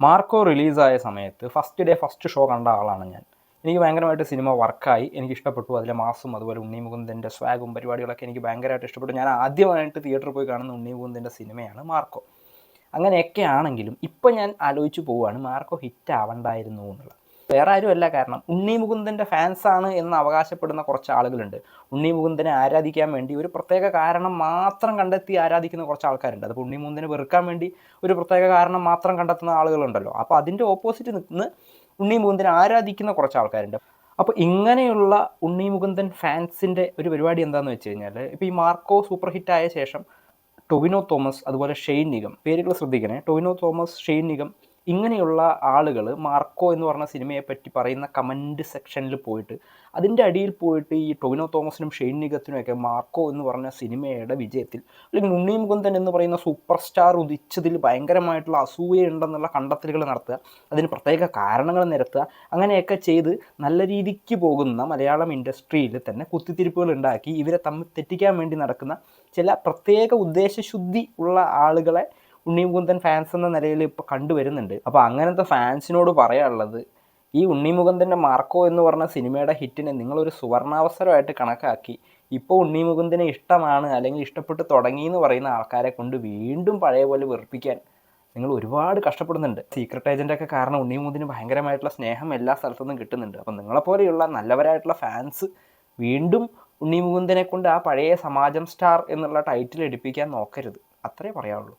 Marco റിലീസായ സമയത്ത് first show കണ്ട ആളാണ് ഞാൻ. എനിക്ക് ഭയങ്കരമായിട്ട് സിനിമ വർക്കായി, എനിക്ക് ഇഷ്ടപ്പെട്ടു. അതിലെ മാസും അതുപോലെ ഉണ്ണി മുകുന്ദൻ്റെ സ്വാഗും പരിപാടികളൊക്കെ എനിക്ക് ഭയങ്കരമായിട്ട് ഇഷ്ടപ്പെട്ടു. ഞാൻ ആദ്യമായിട്ട് തിയേറ്ററിൽ പോയി കാണുന്ന ഉണ്ണി മുകുന്ദൻ്റെ സിനിമയാണ് മാർക്കോ. അങ്ങനെയൊക്കെ ആണെങ്കിലും ഇപ്പം ഞാൻ ആലോചിച്ച് പോവുകയാണ് മാർക്കോ ഹിറ്റ് ആവണ്ടായിരുന്നു എന്നുള്ളത്. വേറെ ആരുമല്ല, കാരണം ഉണ്ണി മുകുന്ദൻ്റെ ഫാൻസാണ് എന്ന് അവകാശപ്പെടുന്ന കുറച്ച് ആളുകളുണ്ട്. ഉണ്ണി മുകുന്ദനെ ആരാധിക്കാൻ വേണ്ടി ഒരു പ്രത്യേക കാരണം മാത്രം കണ്ടെത്തി ആരാധിക്കുന്ന കുറച്ച് ആൾക്കാരുണ്ട്. അതിപ്പോൾ ഉണ്ണി മുകുന്ദനെ വെറുക്കാൻ വേണ്ടി ഒരു പ്രത്യേക കാരണം മാത്രം കണ്ടെത്തുന്ന ആളുകളുണ്ടല്ലോ. അപ്പോൾ അതിൻ്റെ ഓപ്പോസിറ്റ് നിന്ന് ഉണ്ണി മുകുന്ദനെ ആരാധിക്കുന്ന കുറച്ച് ആൾക്കാരുണ്ട്. അപ്പോൾ ഇങ്ങനെയുള്ള ഉണ്ണി മുകുന്ദൻ ഫാൻസിൻ്റെ ഒരു പരിപാടി എന്താണെന്ന് വെച്ച് കഴിഞ്ഞാൽ, ഇപ്പോൾ ഈ മാർക്കോ സൂപ്പർ ഹിറ്റായ ശേഷം ടൊവിനോ തോമസ് അതുപോലെ ഷെയ്ൻ നിഗം, പേരുകൾ ശ്രദ്ധിക്കണേ, ടൊവിനോ തോമസ്, ഷെയ്ൻ നിഗം ഇങ്ങനെയുള്ള ആളുകൾ മാർക്കോ എന്ന് പറഞ്ഞ സിനിമയെപ്പറ്റി പറയുന്ന കമൻറ്റ് സെക്ഷനിൽ പോയിട്ട് അതിൻ്റെ അടിയിൽ പോയിട്ട് ഈ ടൊവിനോ തോമസിനും ഷെയ്ൻ നിഗത്തിനുമൊക്കെ മാർക്കോ എന്ന് പറഞ്ഞ സിനിമയുടെ വിജയത്തിൽ അല്ലെങ്കിൽ ഉണ്ണി മുകുന്ദൻ എന്ന് പറയുന്ന സൂപ്പർ സ്റ്റാർ ഉദിച്ചതിൽ ഭയങ്കരമായിട്ടുള്ള അസൂയയുണ്ടെന്നുള്ള കണ്ടെത്തലുകൾ നടത്തുക, അതിന് പ്രത്യേക കാരണങ്ങൾ നിരത്തുക, അങ്ങനെയൊക്കെ ചെയ്ത് നല്ല രീതിക്ക് പോകുന്ന മലയാളം ഇൻഡസ്ട്രിയിൽ തന്നെ കുത്തിത്തിരിപ്പുകൾ ഉണ്ടാക്കി ഇവരെ തമ്മിൽ തെറ്റിക്കാൻ വേണ്ടി നടക്കുന്ന ചില പ്രത്യേക ഉദ്ദേശശുദ്ധി ഉള്ള ആളുകളെ ഉണ്ണി മുകുന്ദൻ ഫാൻസ് എന്ന നിലയിൽ ഇപ്പോൾ കണ്ടുവരുന്നുണ്ട്. അപ്പോൾ അങ്ങനത്തെ ഫാൻസിനോട് പറയാനുള്ളത്, ഈ ഉണ്ണി മുകുന്ദൻ്റെ മാർക്കോ എന്ന് പറഞ്ഞ സിനിമയുടെ ഹിറ്റിനെ നിങ്ങളൊരു സുവർണാവസരമായിട്ട് കണക്കാക്കി ഇപ്പോൾ ഉണ്ണി മുകുന്ദനെ ഇഷ്ടമാണ് അല്ലെങ്കിൽ ഇഷ്ടപ്പെട്ട് തുടങ്ങി എന്ന് പറയുന്ന ആൾക്കാരെ കൊണ്ട് വീണ്ടും പഴയ പോലെ വെറുപ്പിക്കാൻ നിങ്ങൾ ഒരുപാട് കഷ്ടപ്പെടുന്നുണ്ട്. സീക്രട്ട് ഏജൻ്റൊക്കെ കാരണം ഉണ്ണി മുകുന്ദന് ഭയങ്കരമായിട്ടുള്ള സ്നേഹം എല്ലാ സ്ഥലത്തുനിന്നും കിട്ടുന്നുണ്ട്. അപ്പം നിങ്ങളെപ്പോലെയുള്ള നല്ലവരായിട്ടുള്ള ഫാൻസ് വീണ്ടും ഉണ്ണി മുകുന്ദനെ കൊണ്ട് ആ പഴയ സമാജം സ്റ്റാർ എന്നുള്ള ടൈറ്റിൽ എടുപ്പിക്കാൻ നോക്കരുത്. അത്രേ പറയാനുള്ളൂ.